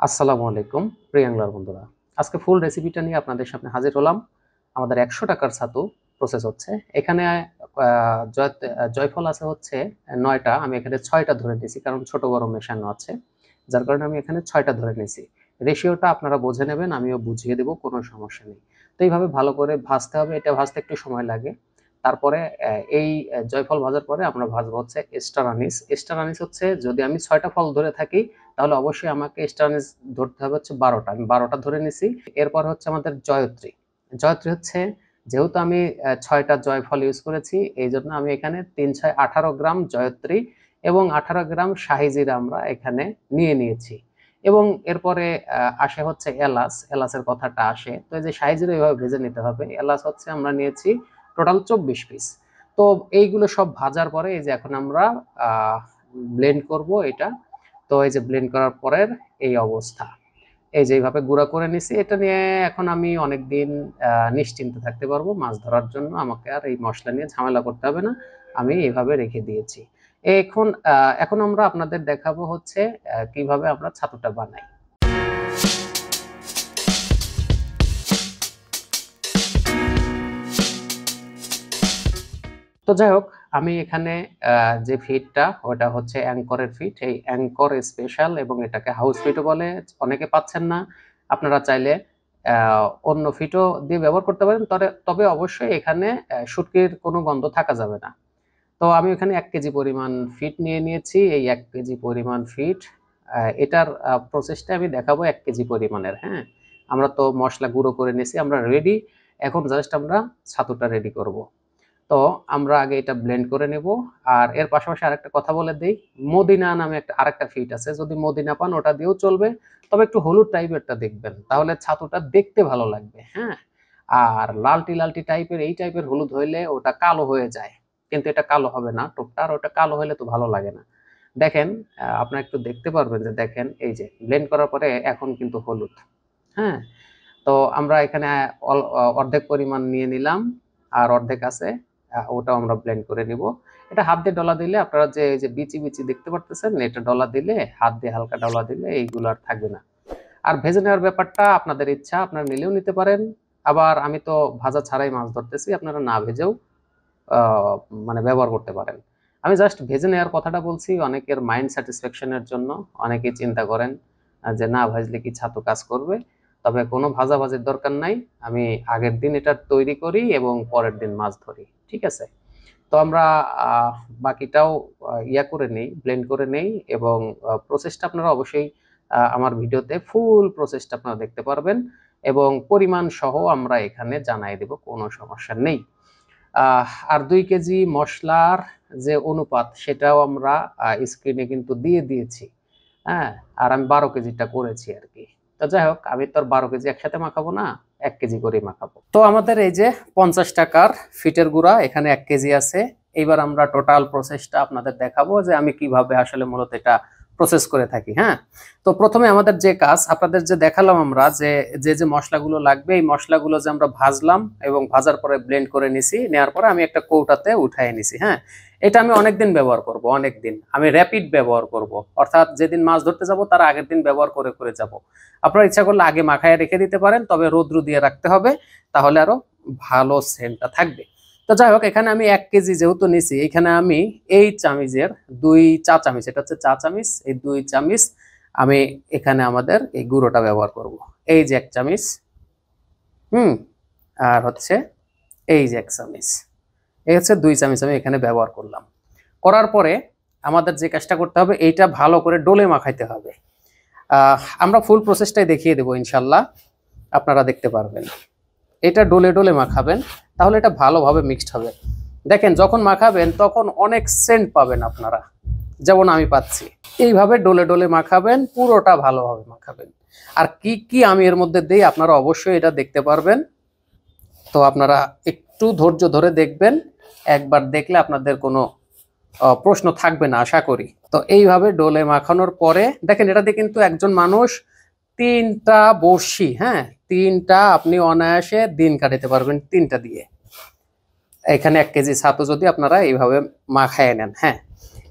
আসসালামু আলাইকুম প্রিয় অ্যাংলার বন্ধুরা। আজকে ফুল রেসিপিটা নিয়ে আপনাদের সামনে হাজির হলাম। আমাদের ১০০ টাকার ছাতু প্রসেস হচ্ছে। এখানে জয়ফল আছে হচ্ছে ৯ টা। আমি এখানে ৬ টা ধরে নিয়েছি কারণ ছোট বড় মেশানো আছে। যার কারণে আমি এখানে ৬ টা ধরে নিয়েছি। রেশিওটা আপনারা বুঝে নেবেন, আমিও বুঝিয়ে দেব, কোনো সমস্যা নেই। তো এইভাবে ভালো করে ভাজতে হবে। এটা ভাজতে একটু সময় লাগে। তারপরে এই জয়ফল ভাজার পরে আমরা ভাজবো হচ্ছে স্টার আনিস। স্টার আনিস হচ্ছে যদি আমি ৬ টা ফল ধরে থাকি তাহলে অবশ্যই আমাকে স্টার আনিস ধরতে হবে হচ্ছে ১২ টা। আমি ১২ টা ধরে নিছি। এরপর হচ্ছে আমাদের জয়ত্রী। জয়ত্রী হচ্ছে যেহেতু আমি ৬ টা জয়ফল ইউজ করেছি এইজন্য আমি এখানে ৩ ৬ ১৮ গ্রাম জয়ত্রী এবং ১৮ গ্রাম শাহি জিরা আমরা এখানে নিয়ে নিয়েছি। এবং এরপরে আসে হচ্ছে এলাচ, এলাচের কথাটা আসে। তো এই যে শাহি জিরা এভাবে ভেজে নিতে হবে। এলাচ হচ্ছে আমরা নিয়েছি টোটাল ২৪ পিস। তো এইগুলো সব ভাজার পরে এই যে এখন আমরা ব্লেন্ড করব এটা। তো এই যে ব্লেন্ড করার পরের এই অবস্থা। এই যে এইভাবে গুঁড়া করে নিছি। এটা নিয়ে এখন আমি অনেকদিন নিশ্চিন্তে থাকতে পারবো। মাছ ধরার জন্য আমাকে আর এই মসলা নিয়ে ঝামেলা করতে হবে না। আমি এভাবে রেখে দিয়েছি। এখন আমরা আপনাদের দেখাবো হচ্ছে কিভাবে আমরা ছাতুটা বানাই। তো যাই হোক, আমি এখানে যে ফিডটা ওটা হচ্ছে অ্যাঙ্করের ফিড। এই অ্যাঙ্কর স্পেশাল এবং এটাকে হাউস ফিডও বলে। অনেকে পাচ্ছেন না, আপনারা চাইলে অন্য ফিডও দিয়ে ব্যবহার করতে পারেন। তবে অবশ্যই এখানে শুটকির কোনো গন্ধ থাকা যাবে না। তো আমি এখানে ১ কেজি পরিমাণ ফিড নিয়ে নিয়েছি। এই ১ কেজি পরিমাণ ফিড এটার প্রসেসটা আমি দেখাবো ১ কেজি পরিমাণের, হ্যাঁ? আমরা তো মসলা গুঁড়ো করে নিয়েছি, আমরা রেডি। এখন জাস্ট আমরা ছাতুটা রেডি করব। তো আমরা আগে এটা ব্লেন্ড করে নেব। আর এর পাশাপাশি আরেকটা কথা বলে দেই, মদিনা নামে আরেকটা ফিট আছে। যদি মদিনা পান ওটা দিয়েও চলবে। তবে একটু হলুদ টাইপেরটা দেখবেন। তাহলে ছাতুটা দেখতে ভালো লাগবে, হ্যাঁ? আর লালটি লালটি টাইপের এই টাইপের হলুদ হইলে ওটা কালো হয়ে যায়। কিন্তু এটা কালো হবে না টোপটা। আর ওটা কালো হলে তো ভালো লাগে না। দেখেন, আপনারা একটু দেখতে পারবেন যে দেখেন এই যে ব্লেন্ড করার পরে এখন কিন্তু হলুদ, হ্যাঁ? তো আমরা এখানে অর্ধেক পরিমাণ নিয়ে নিলাম। আর অর্ধেক আছে, ওটাও আমরা ব্লেন্ড করে নিব। এটা হাত দিয়ে ডলা দিলে আপনারা যে এই যে বিচি দেখতে পারতেছেন, এটা ডলা দিলে, হাত দিয়ে হালকা ডলা দিলে এইগুলো আর থাকবে না। আর ভেজে নেওয়ার ব্যাপারটা আপনাদের ইচ্ছা, আপনারা নিলেও নিতে পারেন। আবার আমি তো ভাজা ছাড়াই মাছ ধরতেছি, আপনারা না ভেজেও মানে ব্যবহার করতে পারেন। আমি জাস্ট ভেজে নেওয়ার কথাটা বলছি অনেকের মাইন্ড স্যাটিসফ্যাকশনের জন্য। অনেকেই চিন্তা করেন যে না ভাজলে কি ছাতু কাজ করবে? তবে কোনো ভাজাভাজির দরকার নাই। আমি আগের দিন এটা তৈরি করি এবং পরের দিন মাছ ধরি। ঠিক আছে? তো আমরা আহ, বাকিটাও ইয়া করে নেই, ব্লেন্ড করে নেই। এবং প্রসেসটা আপনারা অবশ্যই আমার ভিডিওতে ফুল প্রসেসটা আপনারা দেখতে পারবেন এবং পরিমাণ সহ আমরা এখানে জানাই দেব, কোনো সমস্যা নেই। আর ২ কেজি মসলার যে অনুপাত সেটাও আমরা স্ক্রিনে কিন্তু দিয়ে দিয়েছি, হ্যাঁ? আর আমি ১২ কেজিটা করেছি আর কি। তো যাই হোক, আমি তো আর ১২ কেজি একসাথে মাখাবো না, ১ কেজি করেই মাখাবো। তো আমাদের এই যে ৫০ টাকার ফিটের গুঁড়া এখানে ১ কেজি আছে। এইবার আমরা টোটাল প্রসেসটা আপনাদের দেখাবো যে আমি কিভাবে আসলে মূলত এটা প্রসেস করে থাকি, হ্যাঁ? তো প্রথমে আমাদের যে কাজ আপনাদের যে দেখালাম আমরা যে মশলাগুলো লাগবে, এই মশলাগুলো যে আমরা ভাজলাম এবং ভাজার পরে ব্লেন্ড করে নিছি, নেওয়ার পরে আমি একটা কৌটাতে উঠায় নিছি, হ্যাঁ? এটা আমি অনেকদিন ব্যবহার করব, অনেকদিন। আমি র‍্যাপিড ব্যবহার করব। অর্থাৎ যেদিন মাছ ধরতে যাব তার আগের দিন ব্যবহার করে যাব। আপনারা ইচ্ছা করলে আগে মাখায় রেখে দিতে পারেন, তবে রৌদ্র দিয়ে রাখতে হবে, তাহলে আরো ভালো সেন্টটা থাকবে। তো যাই হোক, এখানে আমি ১ কেজি যেহেতু নিছি, এখানে আমি এই চামিচের ২ চা চামিচ, এটা হচ্ছে চা চামিচ, এই ২ চামিচ আমি এখানে আমাদের এই গুঁড়োটা ব্যবহার করব। এই যে ১ চামিচ, হুম, আর হচ্ছে এই যে ১ চামিচ। এই হচ্ছে ২ চামচ আমি এখানে ব্যবহার করলাম। করার পরে আমাদের যে কাজটা করতে হবে, এইটা ভালো করে ডোলে মাখাইতে হবে। আমরা ফুল প্রসেসটাই দেখিয়ে দেবো ইনশাল্লাহ, আপনারা দেখতে পারবেন। এটা ডোলে মাখাবেন, তাহলে এটা ভালোভাবে মিক্সড হবে। দেখেন, যখন মাখাবেন তখন অনেক সেন্ট পাবেন আপনারা, যেমন আমি পাচ্ছি। এইভাবে ডোলে মাখাবেন, পুরোটা ভালোভাবে মাখাবেন। আর কি কি আমি এর মধ্যে দিই আপনারা অবশ্যই এটা দেখতে পারবেন। তো আপনারা একটু ধৈর্য ধরে দেখবেন, একবার দেখলে আপনাদের কোনো প্রশ্ন থাকবে না আশা করি। তো এইভাবে ডোলে মাখানোর পরে দেখেন, এটাতে কিন্তু একজন মানুষ ৩টা বড়শি, হ্যাঁ, ৩টা আপনি অনায়াসে দিন কাটাতে পারবেন ৩টা দিয়ে। এখানে ১ কেজি ছাতু যদি আপনারা এইভাবে মাখায় নেন, হ্যাঁ।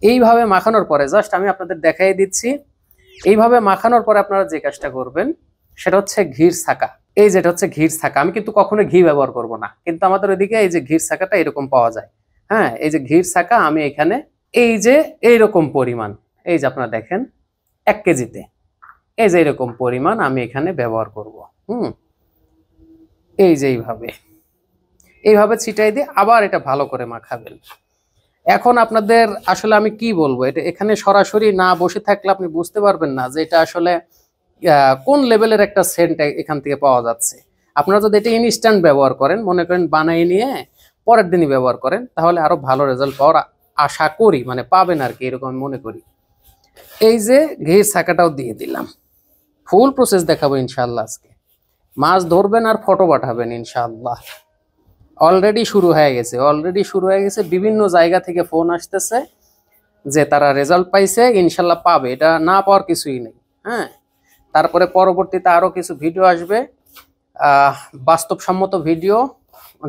এইভাবে মাখানোর পরে জাস্ট আমি আপনাদের দেখাই দিচ্ছি, এইভাবে মাখানোর পরে আপনারা যে কাজটা করবেন সেটা হচ্ছে ঘির ছাকা। এই যেটা হচ্ছে ঘির ছাকা, আমি কিন্তু কখনো ঘি ব্যবহার করব না, কিন্তু আমাদের ওইদিকে এই যে ঘির ছাকাটা এরকম পাওয়া যায়। হ্যাঁ, এই যে ঘির ছাকা আমি এখানে এই যে এইরকম পরিমাণ, এই যে আপনারা দেখেন 1 কেজিতে এই যে এরকম পরিমাণ আমি এখানে ব্যবহার করব। এই যে এইভাবে ছিটাই দিয়ে আবার এটা ভালো করে মাখাবেন। এখন আপনাদের আসলে আমি কি বলবো, এটা এখানে সরাসরি না বসে থাকলে আপনি বুঝতে পারবেন না যে এটা আসলে কোন লেভেলের একটা সেন্ট এখান থেকে পাওয়া যাচ্ছে। আপনারা যদি এটা ইনস্ট্যান্ট ব্যবহার করেন, মনে করেন বানিয়ে নিয়ে পরের দিনই ব্যবহার করেন, তাহলে আরো ভালো রেজাল্ট পাওয়ার আশা করি, মানে পাবেন আর কি, এরকম মনে করি। এই যে ঘির ছাকাটাও দিয়ে দিলাম, ফুল প্রসেস দেখাবো ইনশাআল্লাহ আজকে। মাছ ধরবেন আর ফটো পাঠাবেন ইনশাআল্লাহ। অলরেডি শুরু হয়ে গেছে, বিভিন্ন জায়গা থেকে ফোন আসতেছে যে তারা রেজাল্ট পাইছে, ইনশাআল্লাহ পাবে, এটা না পাওয়ার কিছুই নেই। হ্যাঁ, তারপরে পরবর্তীতে আরো কিছু ভিডিও আসবে, বাস্তবসম্মত ভিডিও,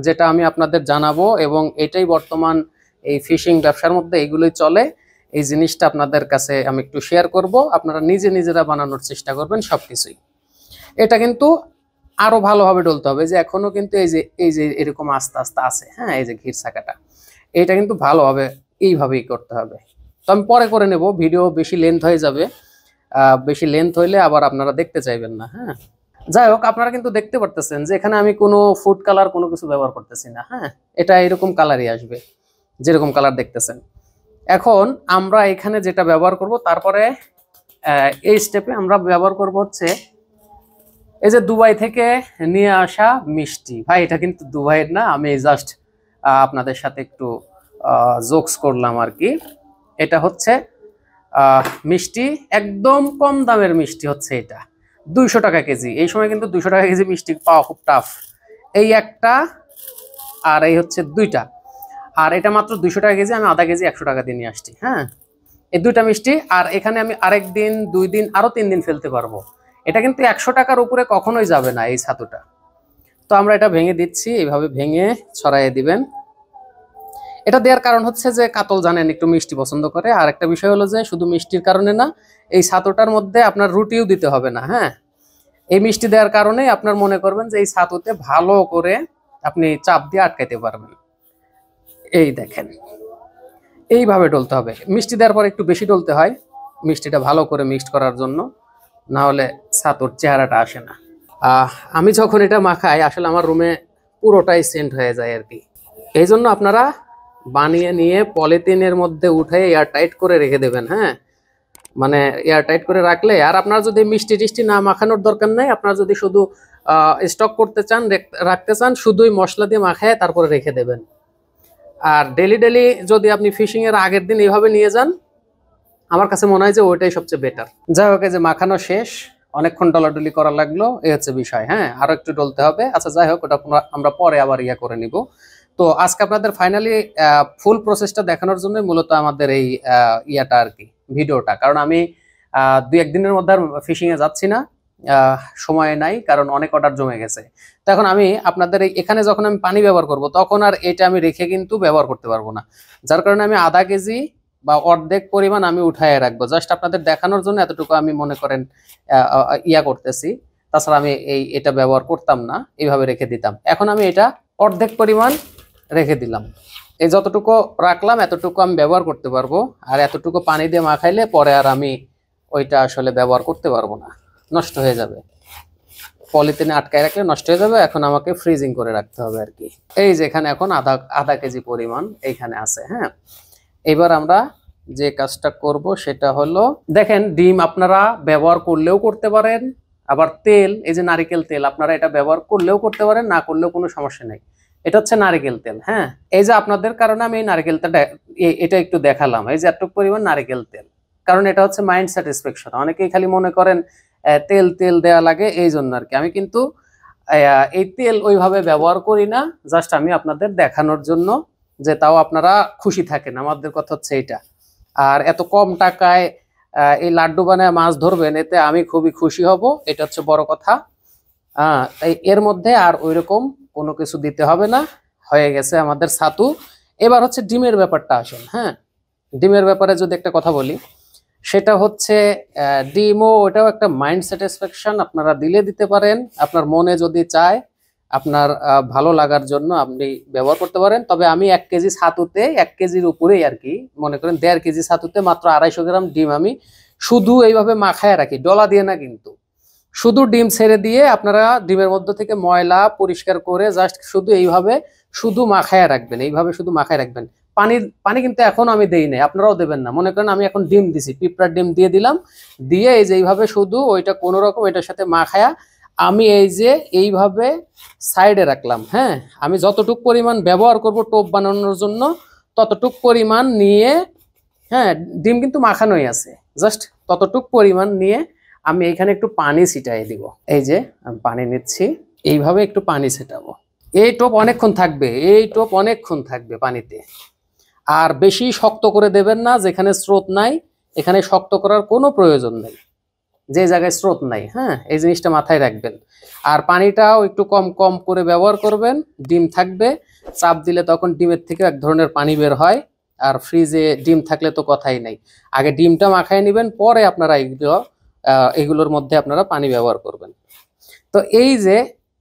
যেটা আমি আপনাদের জানাবো, এবং এটাই বর্তমান এই ফিশিং ব্যবসার মধ্যে এইগুলোই চলে। এই জিনিসটা আপনাদের কাছে আমি একটু শেয়ার করব, আপনারা নিজেরা বানানোর চেষ্টা করবেন সবকিছুই। এটা কিন্তু আরো ভালোভাবে ডলতে হবে, যে এখনো কিন্তু এই যে এরকম আস্তে আস্তে আছে। হ্যাঁ, এই যে ঘির ছাকাটা, এটা কিন্তু ভালোভাবে এইভাবেই করতে হবে। তো আমি পরে করে নেব, ভিডিও বেশি লেন্থ হয়ে যাবে, বেশি লেন্থ হইলে আবার আপনারা দেখতে চাইবেন না। হ্যাঁ, যাই হোক, আপনারা কিন্তু দেখতে পারতেছেন যে এখানে আমি কোনো ফুড কালার কোনো কিছু ব্যবহার করতেছি না। হ্যাঁ, এটা এরকম কালারই আসবে, যেরকম কালার দেখতেছেন। এখন আমরা এখানে যেটা ব্যবহার করব, তারপরে এই স্টেপে আমরা ব্যবহার করব হচ্ছে এই যে দুবাই থেকে নিয়ে আসা মিষ্টি। ভাই, এটা কিন্তু দুবাইয়ের না, আমি জাস্ট আপনাদের সাথে একটু জোকস করলাম আর কি। এটা হচ্ছে মিষ্টি, একদম কম দামের মিষ্টি হচ্ছে এটা, 200 টাকা কেজি। এই সময় কিন্তু 200 টাকা কেজি মিষ্টি পাওয়া খুব টাফ। এই একটা আর এই হচ্ছে 2টা, আর এটা মাত্র 200 টাকা কেজি, আমি আধা কেজি 100 টাকা দিয়ে নিয়ে আসছি। হ্যাঁ, এই 2টা মিষ্টি, আর এখানে আমি আরেক দিন 2 দিন আরো 3 দিন ফেলতে পারবো। এটা কিন্তু 100 টাকার উপরে কখনোই যাবে না এই ছাতুটা। তো আমরা এটা ভেঙে দিচ্ছি, এইভাবে ভেঙে ছড়াইয়ে দিবেন। এটা দেওয়ার কারণ হচ্ছে যে কাতল জানেন একটু মিষ্টি পছন্দ করে, আর একটা বিষয় হলো যে শুধু মিষ্টির কারণে না, এই ছাতুটার মধ্যে আপনার রুটিও দিতে হবে না। হ্যাঁ, এই মিষ্টি দেওয়ার কারণে আপনার মনে করবেন যে এই ছাতুতে ভালো করে আপনি চাপ দিয়ে আটকাইতে পারবেন। এই দেখেন, এইভাবে ডলতে হবে। মিষ্টি দেওয়ার পর একটু বেশি ডলতে হয় মিষ্টিটা ভালো করে মিক্সড করার জন্য, না হলে ছাতুর চেহারাটা আসে না। আমি যখন এটা মাখাই আসলে আমার রুমে পুরোটাই সেন্ট হয়ে যায় আর কি। এই জন্য আপনারা বানিয়ে নিয়ে পলিথিনের মধ্যে উঠে এয়ার টাইট করে রেখে দেবেন। হ্যাঁ, মানে এয়ার টাইট করে রাখলে, আর আপনারা যদি মিষ্টি টিষ্টি না মাখানোর দরকার নাই, আপনারা যদি শুধু স্টক করতে চান, রাখতে চান, শুধুই মশলা দিয়ে মাখায় তারপরে রেখে দেবেন। আর ডেলি যদি আপনি ফিশিং এর আগের দিন এইভাবে নিয়ে যান, আমার কাছে মনে হয় যে ওইটাই সবচেয়ে বেটার। যাই হোক, যে মাখানো শেষ, অনেকক্ষণ ডলাডলি করা লাগলো, এই হচ্ছে বিষয়। হ্যাঁ, আরো একটু ডলতে হবে। আচ্ছা, যাই হোক, ওটা আমরা পরে আবার করে নিব। তো আজকে আপনাদের ফাইনালি ফুল প্রসেসটা দেখানোর জন্য মূলত আমাদের এই ইয়াটা আর কি, ভিডিওটা। কারণ আমি 2-1 দিনের মধ্যে ফিশিং এ যাচ্ছি না, সময় নাই, কারণ অনেক অর্ডার জমে গেছে। তো এখন আমি আপনাদের এখানে যখন আমি পানি ব্যবহার করব, তখন আর এটা আমি রেখে কিন্তু ব্যবহার করতে পারবো না, যার কারণে আমি আধা কেজি বা অর্ধেক পরিমাণ আমি উঠায় রাখবো, জাস্ট আপনাদের দেখানোর জন্য এতটুকু আমি মনে করেন করতেছি। তাছাড়া আমি এটা ব্যবহার করতাম না, এইভাবে রেখে দিতাম। এখন আমি এটা অর্ধেক পরিমাণ রেখে দিলাম। এই যতটুকু রাখলাম এতটুকু আমি ব্যবহার করতে পারবো, আর এতটুকু পানি দিয়ে মাখাইলে পরে আর আমি ওইটা আসলে ব্যবহার করতে পারবো না, নষ্ট হয়ে যাবে। পলিথিনে আটকায় রাখলে নষ্ট হয়ে যাবে। এখন আমাকে ফ্রিজিং করে রাখতে হবে আর কি। এই যে এখানে এখন আধা কেজি পরিমাণ এইখানে আছে। হ্যাঁ, এবার আমরা যে কাজটা করব সেটা হলো, দেখেন, ডিম আপনারা ব্যবহার করলেও করতে পারেন, আবার তেল, এই যে নারিকেল তেল, আপনারা এটা ব্যবহার করলেও করতে পারেন, না করলেও কোনো সমস্যা নেই। এটা হচ্ছে নারিকেল তেল। হ্যাঁ, এই যে আপনাদের কারণে আমি এই নারিকেল তেলটা এটা একটু দেখালাম, এই যে এতটুকু পরিমাণ নারিকেল তেল, কারণ এটা হচ্ছে মাইন্ড স্যাটিসফ্যাকশন। অনেকেই খালি মনে করেন তেল তেল দেয়া লাগে, এই জন্য আর কি। আমি কিন্তু এই তেল ওইভাবে ব্যবহার করি না, জাস্ট আমি আপনাদের দেখানোর জন্য, যে তাও আপনারা খুশি থাকেন। আমাদের কথা হচ্ছে এইটা। আর এত কম টাকায় এই লাড্ডু বানায় মাছ ধরবেন, এতে আমি খুবই খুশি হব, এটা হচ্ছে বড় কথা। তাই এর মধ্যে আর ওইরকম কোনো কিছু দিতে হবে না, হয়ে গেছে আমাদের ছাতু। এবার হচ্ছে ডিমের ব্যাপারটা আসেন। হ্যাঁ, ডিমের ব্যাপারে যদি একটা কথা বলি, সেটা হচ্ছে ডিমও, ওটাও একটা মাইন্ড স্যাটিসফ্যাকশন, আপনারা দিলে দিতে পারেন, আপনার মনে যদি চায়, আপনার ভালো লাগার জন্য আপনি ব্যবহার করতে পারেন। তবে আমি 1 কেজি ছাতুতে, 1 কেজির উপরেই আর কি, মনে করেন 1.5 কেজি ছাতুতে মাত্র 250 গ্রাম ডিম আমি শুধু এইভাবে মাখায় রাখি, ডলা দিয়ে না কিন্তু, শুধু ডিম ছেড়ে দিয়ে আপনারা ডিমের মধ্যে থেকে ময়লা পরিষ্কার করে জাস্ট শুধু এইভাবে শুধু মাখায় রাখবেন, এইভাবে শুধু মাখায় রাখবেন। পানি পানি কিন্তু এখন আমি দেই নাই, আপনারাও দেবেন না। মনে করেন আমি এখন ডিম দিছি, পিঁপড়ার ডিম দিয়ে দিলাম, দিয়ে এই যে এইভাবে শুধু ওইটা কোনো রকম এটার সাথে মাখায়া আমি এই যে এইভাবে সাইডে রাখলাম। হ্যাঁ, আমি যতটুক পরিমাণ ব্যবহার করব টোপ বানানোর জন্য ততটুক পরিমাণ নিয়ে, হ্যাঁ ডিম কিন্তু মাখানোই আছে, জাস্ট ততটুক পরিমাণ নিয়ে আমি এখানে একটু পানি ছিটাই দিব। এই যে আমি পানি নিচ্ছি, এইভাবে একটু পানি ছিটাবো। এই টোপ অনেকক্ষণ থাকবে, এই টোপ অনেকক্ষণ থাকবে পানিতে। আর বেশি শক্ত করে দেবেন না, যেখানে স্রোত নাই এখানে শক্ত করার কোনো প্রয়োজন নেই, যে জায়গায় স্রোত নাই। হ্যাঁ, এই জিনিসটা মাথায় রাখবেন। আর পানিটাও একটু কম কম করে ব্যবহার করবেন। ডিম থাকবে, চাপ দিলে তখন ডিমের থেকে এক ধরনের পানি বের হয়। আর ফ্রিজে ডিম থাকলে তো কথাই নাই, আগে ডিমটা মাখায় নেবেন, পরে আপনারা এগুলোর মধ্যে আপনারা পানি ব্যবহার করবেন। তো এই যে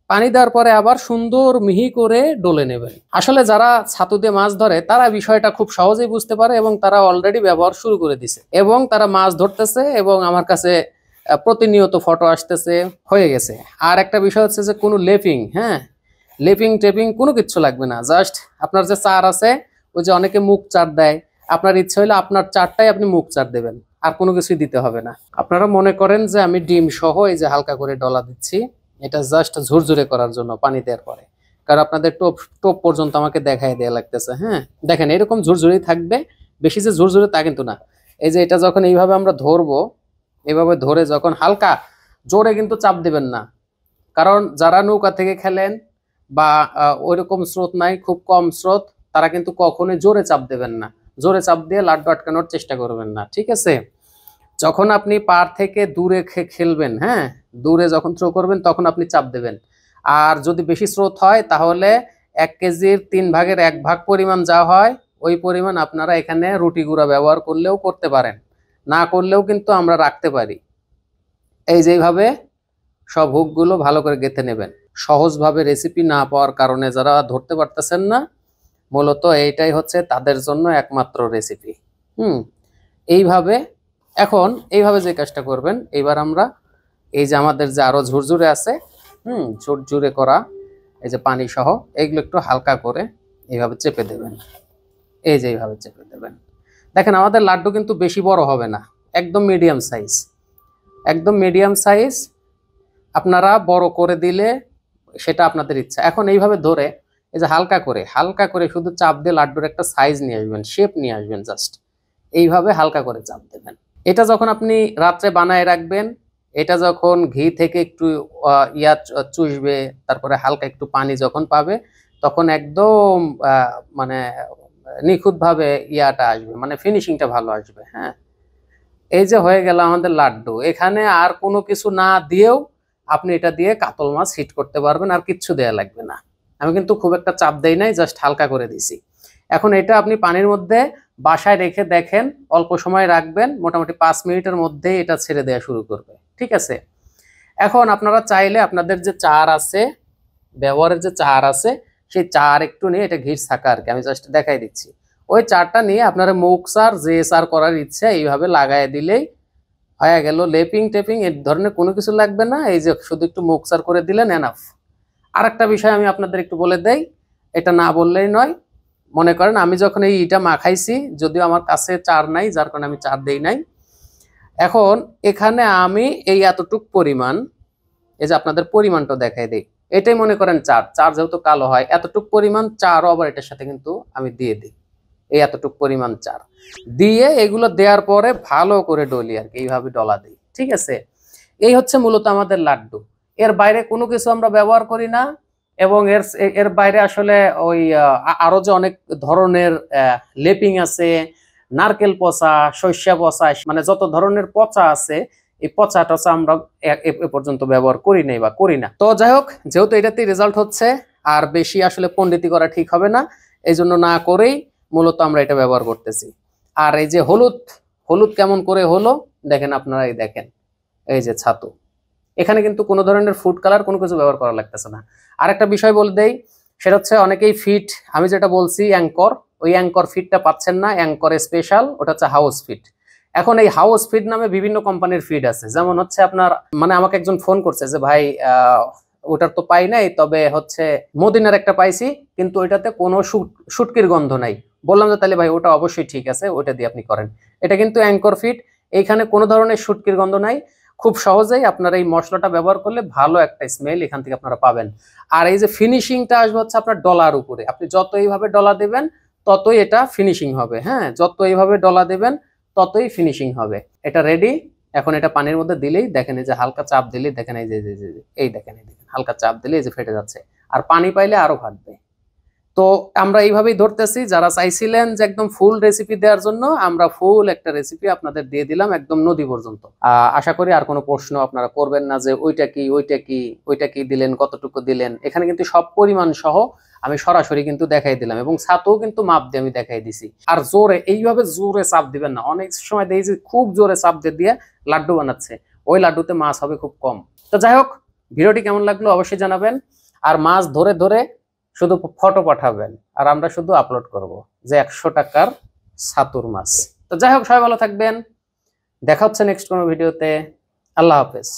পানি দেওয়ার পরে আবার সুন্দর মিহি করে ডলে নেবেন। আসলে যারা ছাতু দিয়ে মাছ ধরে তারা বিষয়টা খুব সহজেই বুঝতে পারে, এবং তারা অলরেডি ব্যবহার শুরু করে দিছে, এবং তারা মাছ ধরতেছে, এবং আমার কাছে প্রতিনিয়ত ফটো আসতেছে, হয়ে গেছে। আর একটা বিষয় হচ্ছে যে কোনো লেপিং, হ্যাঁ লেপিং টেপিং কোনো কিচ্ছু লাগবে না। জাস্ট আপনার যে চার আছে, ওই যে অনেকে মুখ চার দেয়, আপনার ইচ্ছে হলে আপনার চারটাই আপনি মুখ চার দেবেন, আর কোনো কিছুই দিতে হবে না। আপনারা মনে করেন যে আমি ডিম সহ এই যে হালকা করে ডলা দিচ্ছি, এটা জাস্ট ঝুরঝুরে করার জন্য পানি দেওয়ার পরে, কারণ আপনাদের টোপ টোপ পর্যন্ত আমাকে দেখাই দেয়া লাগতেছে। হ্যাঁ দেখেন এরকম ঝুরঝুরেই থাকবে, বেশি যে ঝুরঝুরে তা কিন্তু না। এই যে এটা যখন এইভাবে আমরা ধরবো, এভাবে ধরে যখন হালকা, জোরে কিন্তু চাপ দেবেন না, কারণ যারা নৌকা থেকে খেলেন বা ওইরকম স্রোত নাই, খুব কম স্রোত, তারা কিন্তু কখনোই জোরে চাপ দেবেন না, জোরে চাপ দিয়ে লাড্ডু আটকানোর চেষ্টা করবেন না, ঠিক আছে? যখন আপনি পার থেকে দূরে খেলবেন, হ্যাঁ দূরে যখন থ্রো করবেন তখন আপনি চাপ দেবেন। আর যদি বেশি স্রোত হয় তাহলে 1 কেজির 3 ভাগের 1 ভাগ পরিমাণ যা হয় ওই পরিমাণ আপনারা এখানে রুটি গুঁড়া ব্যবহার করলেও করতে পারেন, না করলেও কিন্তু আমরা রাখতে পারি। এই যেভাবে সব হুকগুলো ভালো করে গেঁথে নেবেন। সহজভাবে রেসিপি না পাওয়ার কারণে যারা ধরতে পারতেছেন না, মূলত এইটাই হচ্ছে তাদের জন্য একমাত্র রেসিপি। এইভাবে, এখন এইভাবে যে কাজটা করবেন, এইবার আমরা এই যে আমাদের যে আরো ঝুরঝুরে আছে, ঝুরঝুরে করা এই যে পানি সহ, এগুলো একটু হালকা করে এইভাবে চেপে দেবেন। এই যে এইভাবে চেপে দেবেন। দেখেন আমাদের লাড্ডু কিন্তু বেশি বড় হবে না, একদম মিডিয়াম সাইজ, একদম মিডিয়াম সাইজ। আপনারা বড় করে দিলে সেটা আপনাদের ইচ্ছা। এখন এইভাবে ধরে এই যে হালকা করে শুধু চাপ দিয়ে লাড্ডুর একটা সাইজ নিয়ে আসবেন, শেপ নিয়ে আসবেন, জাস্ট এইভাবে হালকা করে চাপ দেবেন। এটা যখন আপনি রাত্রে বানায় রাখবেন, এটা যখন ঘি থেকে একটু চুষবে, তারপরে হালকা একটু পানি যখন পাবে, তখন একদম মানে নিখুঁতভাবে ইয়াটা আসবে, মানে ফিনিশিংটা ভালো আসবে। হ্যাঁ, এই যে হয়ে গেল আমাদের লাড্ডু। এখানে আর কোনো কিছু না দিয়েও আপনি এটা দিয়ে কাতল মাছ হিট করতে পারবেন, আর কিচ্ছু দেয়া লাগবে না। আমি কিন্তু খুব একটা চাপ দেই নাই, জাস্ট হালকা করে দিছি। এখন এটা আপনি পানির মধ্যে বাসায় রেখে দেখেন, অল্প সময় রাখবেন, মোটামুটি 5 মিনিটের মধ্যেই এটা ছেড়ে দেওয়া শুরু করবে, ঠিক আছে? এখন আপনারা চাইলে আপনাদের যে চার আছে, ব্যবহারের যে চার আছে, সেই চার একটু নিয়ে, এটা ঘির থাকা আর কি, আমি জাস্ট দেখাই দিচ্ছি, ওই চারটা নিয়ে আপনারা মুখ চার যে চার করার ইচ্ছা এইভাবে লাগাই দিলেই হয়ে গেল। লেপিং টেপিং এর ধরনের কোনো কিছু লাগবে না, এই যে শুধু একটু মুখ চার করে দিলেন, এনাফ। আর একটা বিষয় আমি আপনাদের একটু বলে দেই, এটা না বললেই নয়। মনে করেন আমি যখন এই ইটা মাখাইছি, যদিও আমার কাছে চার নাই, যার কারণে আমি চার দেই নাই। এখন এখানে আমি এই এতটুক পরিমাণ, এই যে আপনাদের পরিমাণটা দেখাই দেই, এটাই মনে করেন চার, চার যেহেতু কালো হয়, এতটুক পরিমাণ চারও আবার এটার সাথে কিন্তু আমি দিয়ে দিই, এই এতটুক পরিমাণ চার দিয়ে এগুলো দেওয়ার পরে ভালো করে ডলি আর কি, এইভাবে ডলা দিই, ঠিক আছে? এই হচ্ছে মূলত আমাদের লাড্ডু। এর বাইরে কোনো কিছু আমরা ব্যবহার করি না, এবং এর বাইরে আসলে ওই আরো যে অনেক ধরনের লেপিং আছে, নারকেল পচা, সর্ষা পচা, মানে যত ধরনের পচা আছে, এই পচা টচা আমরা এ পর্যন্ত ব্যবহার করি নাই বা করি না। তো যাই হোক, যেহেতু এটাতেই রেজাল্ট হচ্ছে, আর বেশি আসলে পণ্ডিতি করা ঠিক হবে না, এই জন্য না করেই মূলত আমরা এটা ব্যবহার করতেছি। আর এই যে হলুদ হলুদ কেমন করে হলো দেখেন, আপনারাই দেখেন, এই যে ছাতু। এখানে কিন্তু কোনো ধরনের ফুড কালার কোনো কিছু ব্যবহার করা লাগতেছে না। আর একটা বিষয় বলে দেই, সেটা হচ্ছে অনেকেই ফিট, আমি যেটা বলছি অ্যাঙ্কর, ওই অ্যাঙ্কর ফিটটা পাচ্ছেন না, অ্যাঙ্কর স্পেশাল, ওটা হচ্ছে হাউস ফিট। এখন এই হাউস ফিড নামে বিভিন্ন কোম্পানির ফিড আছে, যেমন হচ্ছে আপনার মানে আমাকে একজন ফোন করছে যে ভাই ওটার তো পাই নাই, তবে হচ্ছে মদিনার একটা পাইছি, কিন্তু ওইটাতে কোনো শুটকির গন্ধ নাই। বললাম যে তাহলে ভাই ওটা অবশ্যই ঠিক আছে, ওটা দিয়ে আপনি করেন। এটা কিন্তু অ্যাঙ্কর ফিড, এইখানে কোনো ধরনের শুটকির গন্ধ নাই। খুব সহজেই আপনার এই মশলাটা ব্যবহার করলে ভালো একটা স্মেল এখান থেকে আপনারা পাবেন। আর এই যে ফিনিশিংটা আসবে হচ্ছে আপনার ডলার উপরে, আপনি যত এইভাবে ডলা দেবেন ততই এটা ফিনিশিং হবে। হ্যাঁ, যত এইভাবে ডলা দেবেন ততই ফিনিশিং হবে। এটা রেডি। এখন এটা পানির মধ্যে দিলেই দেখেন, এই যে হালকা চাপ দিলেই দেখেন, এই যে এই দেখেন, এই দেখেন হালকা চাপ দিলে এই যে ফেটে যাচ্ছে, আর পানি পাইলে আরো ফাটবে। তো আমরা এইভাবেই ধরতেছি। যারা চাইছিলেন যে একদম ফুল রেসিপি দেওয়ার জন্য, আমরা ফুল একটা রেসিপি আপনাদের দিয়ে দিলাম একদম নদী পর্যন্ত। আশা করি আর কোনো প্রশ্ন আপনারা করবেন না যে ওইটা কি ওইটা কি ওইটা কি দিলেন, কতটুকু দিলেন। এখানে কিন্তু সব পরিমাণ সহ আমি সরাসরি কিন্তু দেখাই দিলাম, এবং ছাতুও কিন্তু মাপ দিয়ে আমি দেখাই দিছি। আর জোরে এইভাবে জোরে চাপ দিবেন না, অনেক সময় দেখি যে খুব জোরে চাপ দিয়ে লাড্ডু বানাচ্ছে, ওই লাড্ডুতে মাছ হবে খুব কম। তো যাই হোক, ভিডিওটি কেমন লাগলো অবশ্যই জানাবেন। আর মাছ ধরে ধরে শুধু ফটো পাঠাবেন, আর আমরা শুধু আপলোড করব যে 100 টাকার ছাতুর মাছ। তো যাই হোক, সবাই ভালো থাকবেন, দেখা হচ্ছে নেক্সট কোনো ভিডিওতে। আল্লাহ হাফেজ।